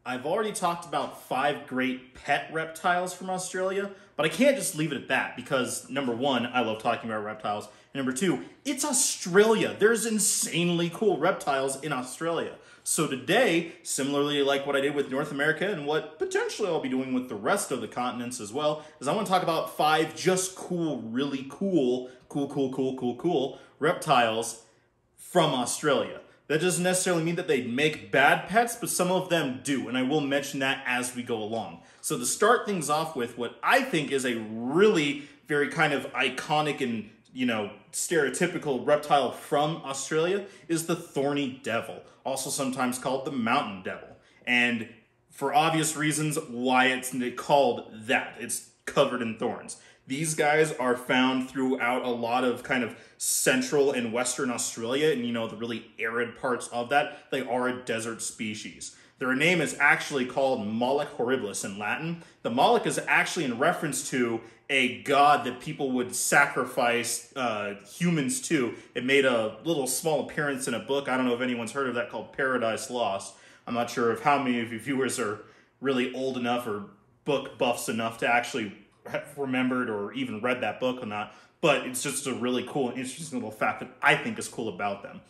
I've already talked about 5 great pet reptiles from Australia, but I can't just leave it at that because, number one, I love talking about reptiles, and number two, it's Australia. There's insanely cool reptiles in Australia. So today, similarly like what I did with North America and what potentially I'll be doing with the rest of the continents as well, is I want to talk about 5 just cool, really cool reptiles from Australia. That doesn't necessarily mean that they make bad pets, but some of them do, and I will mention that as we go along. So to start things off with, what I think is a really very kind of iconic and, stereotypical reptile from Australia is the Thorny Devil, also sometimes called the Mountain Devil. And for obvious reasons, why it's called that. It's covered in thorns. These guys are found throughout a lot of kind of central and western Australia and, the really arid parts of that. They are a desert species. Their name is actually called Moloch horribilis in Latin. The Moloch is actually in reference to a god that people would sacrifice humans to. It made a little small appearance in a book. I don't know if anyone's heard of that, called Paradise Lost. I'm not sure if how many of you viewers are really old enough or book buffs enough to actually have remembered or even read that book or not, but it's just a really cool and interesting little fact that I think is cool about them.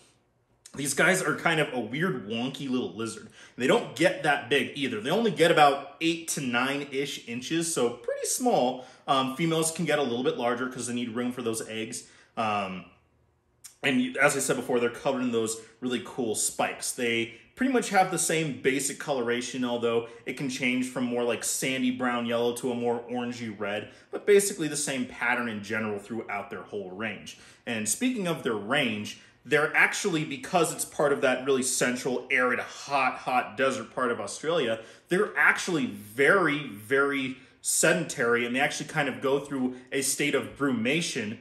These guys are kind of a weird, wonky little lizard. They don't get that big either. They only get about 8 to 9-ish inches, so pretty small. Females can get a little bit larger because they need room for those eggs. And as I said before, they're covered in those really cool spikes. They pretty much have the same basic coloration, although it can change from more like sandy brown yellow to a more orangey red, but basically the same pattern in general throughout their whole range. And speaking of their range, they're actually, because it's part of that really central, arid, hot desert part of Australia, they're actually very, very sedentary, and they actually kind of go through a state of brumation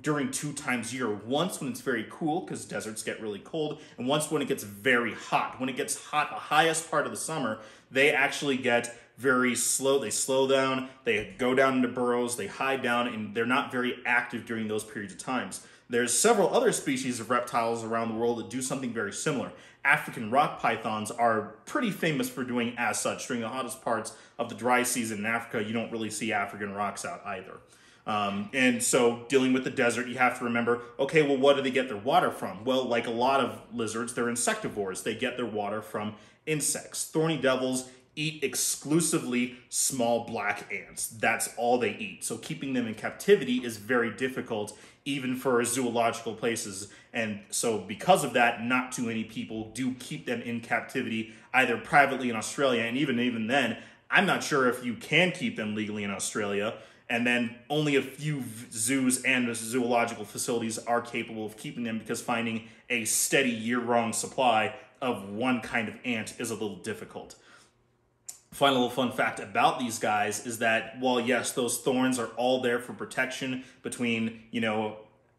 during 2 times a year. Once when it's very cool, because deserts get really cold, and once when it gets very hot. When it gets hot, the highest part of the summer, they actually get very slow. They slow down, they go down into burrows, they hide down, and they're not very active during those periods of times. There's several other species of reptiles around the world that do something very similar. African rock pythons are pretty famous for doing as such. During the hottest parts of the dry season in Africa, you don't really see African rocks out either. And so dealing with the desert, you have to remember, okay, well, what do they get their water from? Well, like a lot of lizards, they're insectivores. They get their water from insects. Thorny devils eat exclusively small black ants. That's all they eat. So keeping them in captivity is very difficult, even for zoological places. And so because of that, not too many people do keep them in captivity, either privately in Australia, and even then, I'm not sure if you can keep them legally in Australia. And then only a few zoos and zoological facilities are capable of keeping them, because finding a steady year-round supply of one kind of ant is a little difficult. Final little fun fact about these guys is that, while yes, those thorns are all there for protection between,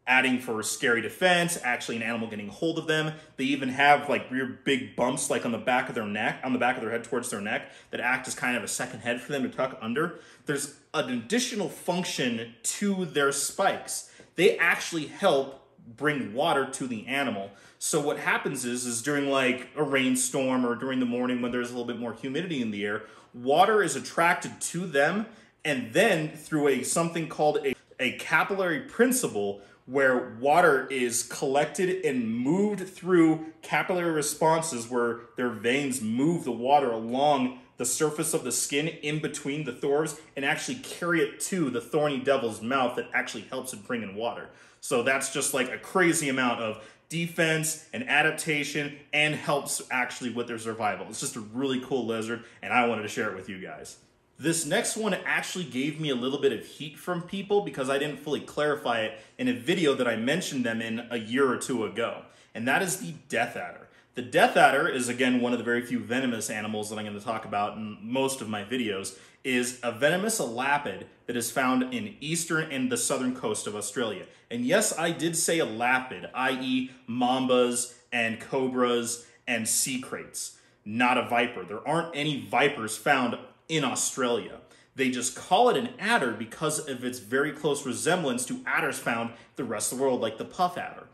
adding for scary defense, actually an animal getting hold of them, they even have like weird big bumps like on the back of their neck, on the back of their head towards their neck, that act as kind of a second head for them to tuck under. There's an additional function to their spikes. They actually help bring water to the animal. So what happens is during like a rainstorm or during the morning when there's a little bit more humidity in the air, water is attracted to them, and then through something called a capillary principle, where water is collected and moved through capillary responses, where their veins move the water along the surface of the skin in between the thorns and actually carry it to the Thorny Devil's mouth that actually helps it bring in water. So that's just like a crazy amount of defense and adaptation, and helps actually with their survival. It's just a really cool lizard, and I wanted to share it with you guys. This next one actually gave me a little bit of heat from people because I didn't fully clarify it in a video that I mentioned them in a year or 2 ago, and that is the death adder. The death adder is, again, one of the very few venomous animals that I'm going to talk about in most of my videos. Is a venomous elapid that is found in eastern and the southern coast of Australia. And yes, I did say elapid, i.e. mambas and cobras and sea kraits, not a viper. There aren't any vipers found in Australia. They just call it an adder because of its very close resemblance to adders found the rest of the world, like the puff adder.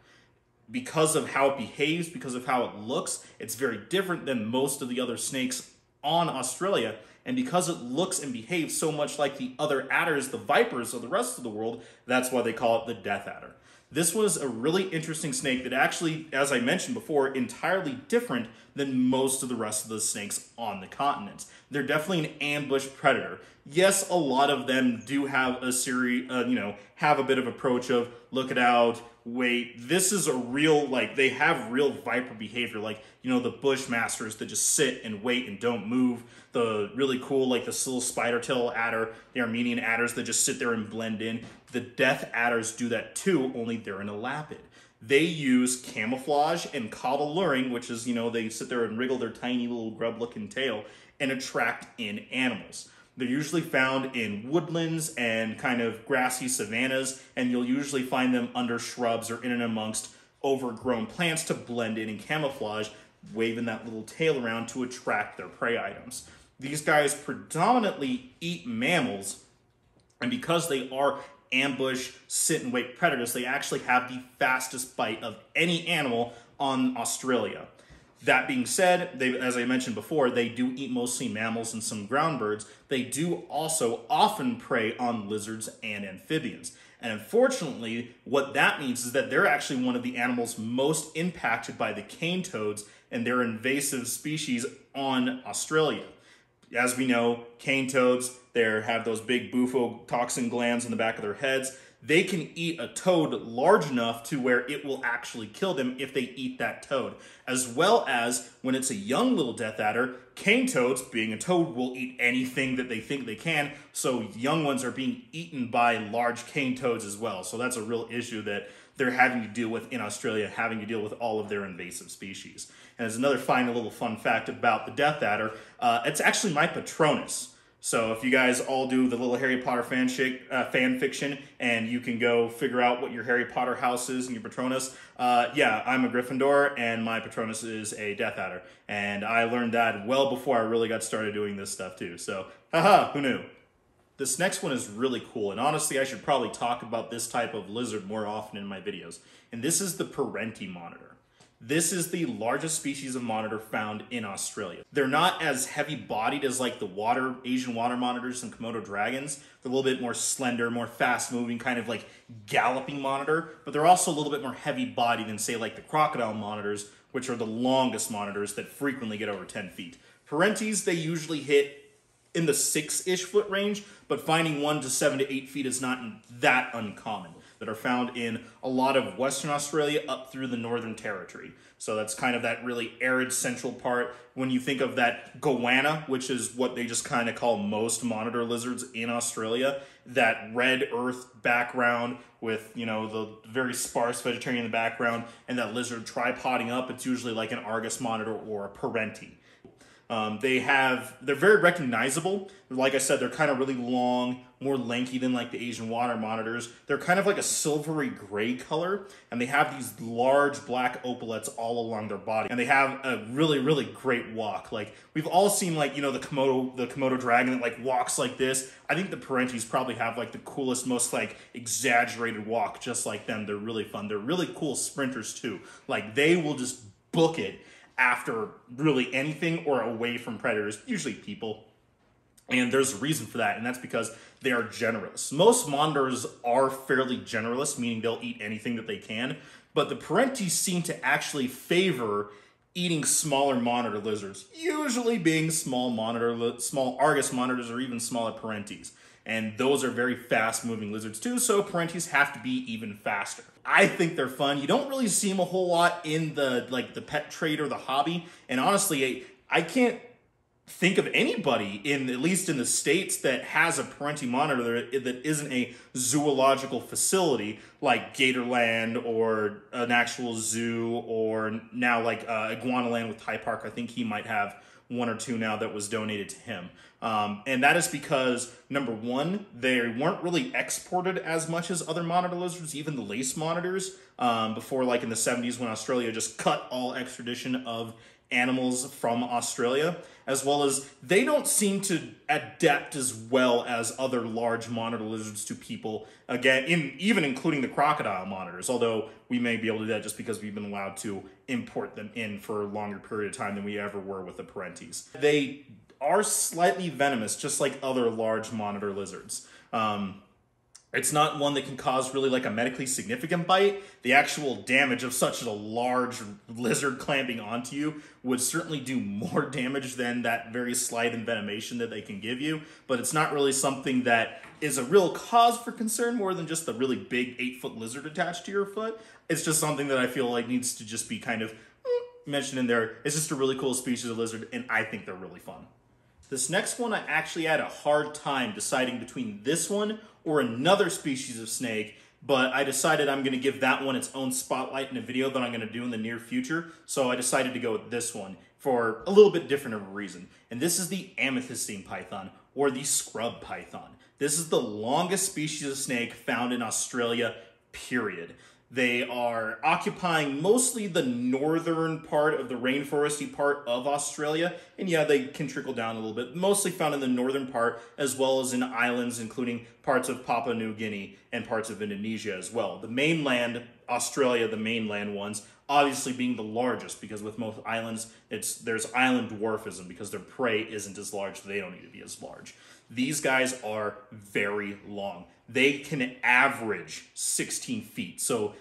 Because of how it behaves, because of how it looks, it's very different than most of the other snakes on Australia. And because it looks and behaves so much like the other adders, the vipers of the rest of the world, that's why they call it the death adder. This was a really interesting snake that actually, as I mentioned before, entirely different than most of the rest of the snakes on the continent. They're definitely an ambush predator. Yes, a lot of them do have a series, have a bit of approach of look it out, wait. This is a real, they have real viper behavior, the bushmasters that just sit and wait and don't move. The really cool, this little spider tail adder, the Armenian adders that just sit there and blend in. The death adders do that too, only they're in a lapid. They use camouflage and caudal luring, which is, they sit there and wriggle their tiny little grub-looking tail and attract in animals. They're usually found in woodlands and kind of grassy savannas, and you'll usually find them under shrubs or in and amongst overgrown plants to blend in and camouflage, waving that little tail around to attract their prey items. These guys predominantly eat mammals, and because they are ambush, sit and wait predators, they actually have the fastest bite of any animal on Australia. That being said, as I mentioned before, they do eat mostly mammals and some ground birds. They do also often prey on lizards and amphibians. And unfortunately, what that means is that they're actually one of the animals most impacted by the cane toads and their invasive species on Australia. As we know, cane toads, they have those big bufotoxin glands in the back of their heads. They can eat a toad large enough to where it will actually kill them if they eat that toad. As well as when it's a young little death adder, cane toads, being a toad, will eat anything that they think they can. So young ones are being eaten by large cane toads as well. So that's a real issue that they're having to deal with in Australia, having to deal with all of their invasive species. And as another little fun fact about the death adder, it's actually my Patronus. So if you guys all do the little Harry Potter fan fiction and you can go figure out what your Harry Potter house is and your Patronus, yeah, I'm a Gryffindor and my Patronus is a Death Adder. And I learned that well before I really got started doing this stuff too. So, haha, who knew? This next one is really cool, and honestly I should probably talk about this type of lizard more often in my videos. And this is the Parenti Monitor. This is the largest species of monitor found in Australia. They're not as heavy-bodied as the Asian water monitors and Komodo dragons. They're a little bit more slender, more fast-moving, kind of like galloping monitor, but they're also a little bit more heavy-bodied than, say, the crocodile monitors, which are the longest monitors that frequently get over 10 feet. Parentis, they usually hit in the 6-ish foot range, but finding 1 to 7 to 8 feet is not that uncommon. That are found in a lot of Western Australia up through the Northern Territory. So that's kind of that really arid central part. When you think of that goanna, which is what they just kind of call most monitor lizards in Australia, that red earth background with, the very sparse vegetarian in the background, and that lizard tripoding up, it's usually like an Argus monitor or a Parenti. They're very recognizable. Like I said, they're kind of really long, more lanky than the Asian water monitors. They're kind of like a silvery gray color, and they have these large black opalets all along their body. And they have a really, really great walk. We've all seen the Komodo dragon that walks like this. I think the Parentis probably have the coolest, most exaggerated walk just like them. They're really fun. They're really cool sprinters too. They will just book it after really anything or away from predators, usually people. And there's a reason for that, and that's because they are generalists. Most monitors are fairly generalist, meaning they'll eat anything that they can, but the Parentis seem to actually favor eating smaller monitor lizards, usually being small Argus monitors or even smaller Parentis. And those are very fast-moving lizards too, so Parentis have to be even faster. I think they're fun. You don't really see them a whole lot in the pet trade or the hobby. And honestly, I can't think of anybody, at least in the States, that has a Parenti monitor that isn't a zoological facility like Gatorland or an actual zoo, or now Iguanaland with Ty Park. I think he might have 1 or 2 now that was donated to him. And that is because, number one, they weren't really exported as much as other monitor lizards, even the lace monitors, before in the 70s when Australia just cut all extradition of animals from Australia, as well as they don't seem to adapt as well as other large monitor lizards to people, again, even including the crocodile monitors, although we may be able to do that just because we've been allowed to import them in for a longer period of time than we ever were with the Parentis. They are slightly venomous, just like other large monitor lizards. It's not one that can cause really like a medically significant bite. The actual damage of such a large lizard clamping onto you would certainly do more damage than that very slight envenomation that they can give you, but it's not really something that is a real cause for concern more than just the really big 8-foot lizard attached to your foot. It's just something that I feel like needs to just be kind of mentioned in there. It's just a really cool species of lizard, and I think they're really fun. This next one, I actually had a hard time deciding between this one or another species of snake, but I decided I'm going to give that one its own spotlight in a video that I'm going to do in the near future, so I decided to go with this one for a little bit different of a reason. And this is the amethystine python, or the scrub python. This is the longest species of snake found in Australia, period. They are occupying mostly the northern part of the rainforesty part of Australia. And yeah, they can trickle down a little bit. Mostly found in the northern part, as well as in islands, including parts of Papua New Guinea and parts of Indonesia as well. The mainland, Australia, the mainland ones, obviously being the largest, because with most islands, there's island dwarfism, because their prey isn't as large, so they don't need to be as large. These guys are very long. They can average 16 feet, so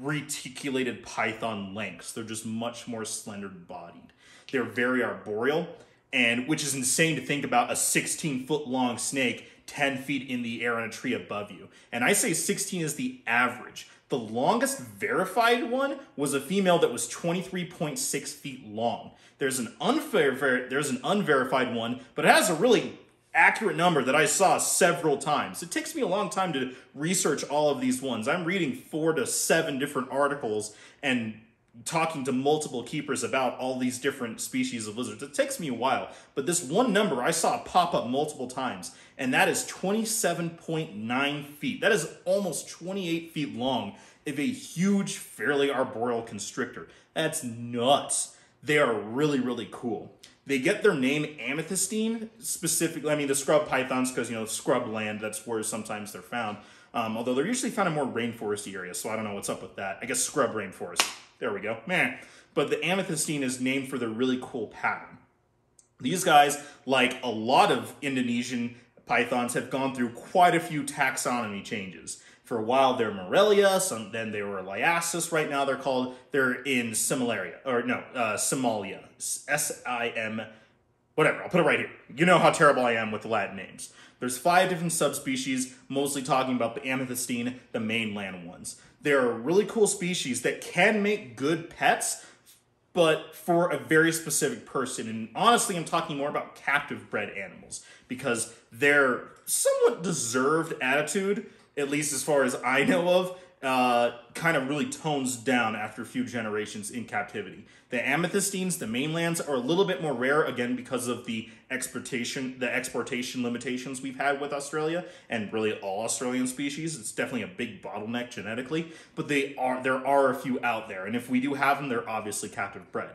reticulated python lengths. They're just much more slender-bodied. They're very arboreal, and which is insane to think about a 16-foot long snake 10 feet in the air on a tree above you. And I say 16 is the average. The longest verified one was a female that was 23.6 feet long. There's an unverified one, but it has a really accurate number that I saw several times. It takes me a long time to research all of these ones. I'm reading 4 to 7 different articles and talking to multiple keepers about all these different species of lizards. It takes me a while, but this one number I saw pop up multiple times, and that is 27.9 feet. That is almost 28 feet long of a huge, fairly arboreal constrictor. That's nuts. They are really, really cool. They get their name amethystine, specifically, I mean, the scrub pythons, because, you know, scrub land, that's where sometimes they're found. Although they're usually found in more rainforesty areas, so I don't know what's up with that. I guess scrub rainforest. There we go. Meh. But the amethystine is named for their really cool pattern. These guys, like a lot of Indonesian pythons, have gone through quite a few taxonomy changes. For a while, they're Morelia, then they were Liasis. Right now, they're in Somalia. S-I-M, whatever, I'll put it right here. You know how terrible I am with the Latin names. There's 5 different subspecies, mostly talking about the amethystine, the mainland ones. They're a really cool species that can make good pets, but for a very specific person. And honestly, I'm talking more about captive bred animals, because their somewhat deserved attitude, at least as far as I know of, kind of really tones down after a few generations in captivity. The amethystines, the mainlands, are a little bit more rare, again, because of the exportation limitations we've had with Australia, and really all Australian species. It's definitely a big bottleneck genetically, but there are a few out there, and if we do have them, they're obviously captive bred.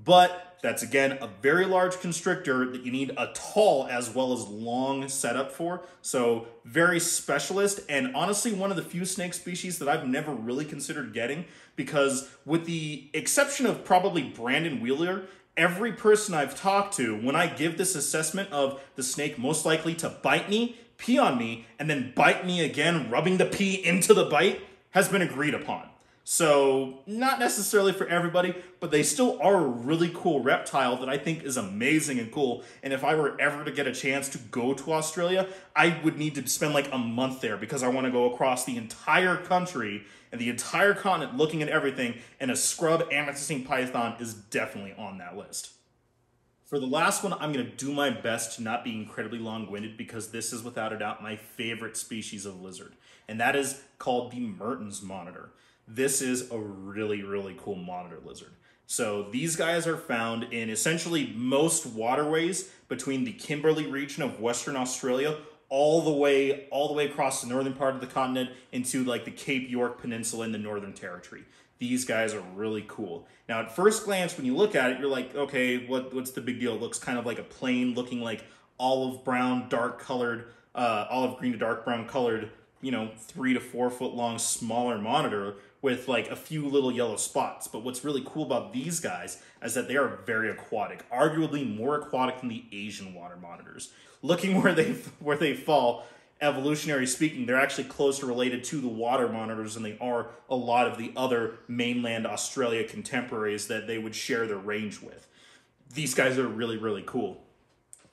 But that's, again, a very large constrictor that you need a tall as well as long setup for. So very specialist, and honestly one of the few snake species that I've never really considered getting, because with the exception of probably Brandon Wheeler, every person I've talked to, when I give this assessment of the snake most likely to bite me, pee on me, and then bite me again, rubbing the pee into the bite, has been agreed upon. So, not necessarily for everybody, but they still are a really cool reptile that I think is amazing and cool. And if I were ever to get a chance to go to Australia, I would need to spend like a month there, because I want to go across the entire country and the entire continent looking at everything, and a scrub amethystine python is definitely on that list. For the last one, I'm going to do my best to not be incredibly long-winded, because this is without a doubt my favorite species of lizard, and that is called the Mertens Monitor. This is a really, really cool monitor lizard. So these guys are found in essentially most waterways between the Kimberly region of Western Australia all the way across the northern part of the continent into like the Cape York Peninsula in the Northern Territory. These guys are really cool. Now, at first glance, when you look at it, you're like, okay, what's the big deal? It looks kind of like a plain looking like olive brown, dark colored, olive green to dark brown colored 3 to 4 foot long, smaller monitor with like a few little yellow spots. But what's really cool about these guys is that they are very aquatic, arguably more aquatic than the Asian water monitors. Looking where they fall, evolutionary speaking, they're actually closer related to the water monitors than they are a lot of the other mainland Australia contemporaries that they would share their range with. These guys are really, really cool.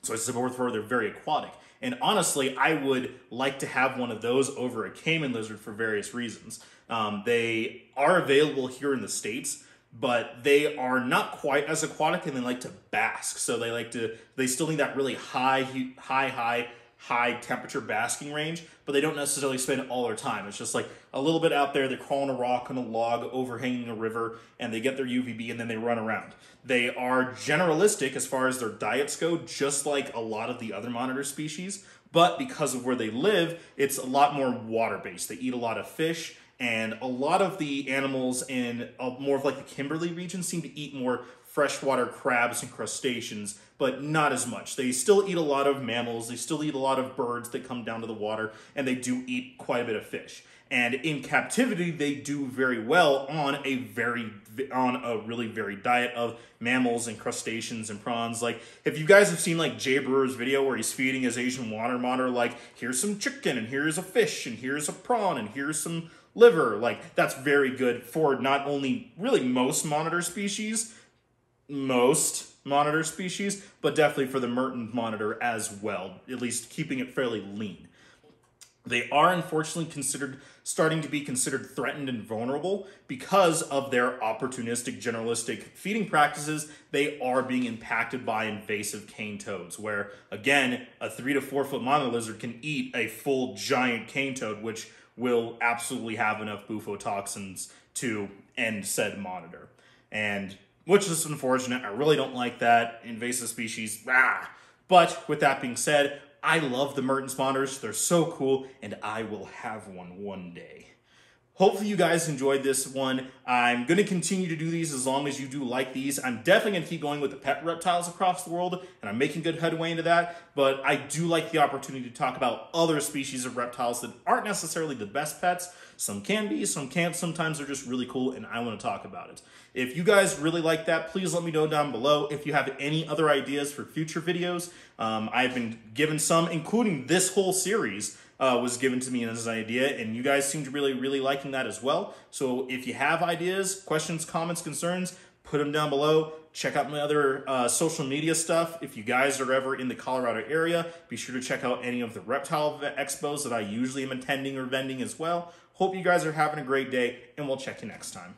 So as I said before, they're very aquatic. And honestly, I would like to have one of those over a caiman lizard for various reasons. They are available here in the States, but they are not quite as aquatic, and they like to bask. So they still need that really high temperature basking range, but they don't necessarily spend all their time. It's just like a little bit out there, they're crawling a rock on a log overhanging a river, and they get their UVB and then they run around. They are generalistic as far as their diets go, just like a lot of the other monitor species, but because of where they live, it's a lot more water-based. They eat a lot of fish, and a lot of the animals in more of like the Kimberly region seem to eat more freshwater crabs and crustaceans, but not as much. They still eat a lot of mammals, they still eat a lot of birds that come down to the water, and they do eat quite a bit of fish. And in captivity, they do very well on a really varied diet of mammals and crustaceans and prawns. Like, if you guys have seen like Jay Brewer's video where he's feeding his Asian water monitor, like, here's some chicken, and here's a fish, and here's a prawn, and here's some liver, like, that's very good for not only really most monitor species, but definitely for the Mertens Monitor as well, at least keeping it fairly lean. They are unfortunately starting to be considered threatened and vulnerable because of their opportunistic, generalistic feeding practices. They are being impacted by invasive cane toads, where, again, a 3 to 4 foot monitor lizard can eat a full giant cane toad, which will absolutely have enough bufotoxins to end said monitor. And which is unfortunate. I really don't like that. Invasive species, But with that being said, I love the Mertens monitors. They're so cool, and I will have one day. Hopefully you guys enjoyed this one. I'm going to continue to do these as long as you do like these. I'm definitely going to keep going with the pet reptiles across the world, and I'm making good headway into that. But I do like the opportunity to talk about other species of reptiles that aren't necessarily the best pets. Some can be, some can't. Sometimes they're just really cool, and I want to talk about it. If you guys really like that, please let me know down below. If you have any other ideas for future videos, I've been given some, including this whole series was given to me as an idea, and you guys seem to really liking that as well. So if you have ideas, questions, comments, concerns, put them down below. Check out my other social media stuff. If you guys are ever in the Colorado area, be sure to check out any of the reptile expos that I usually am attending or vending as well. Hope you guys are having a great day, and we'll check you next time.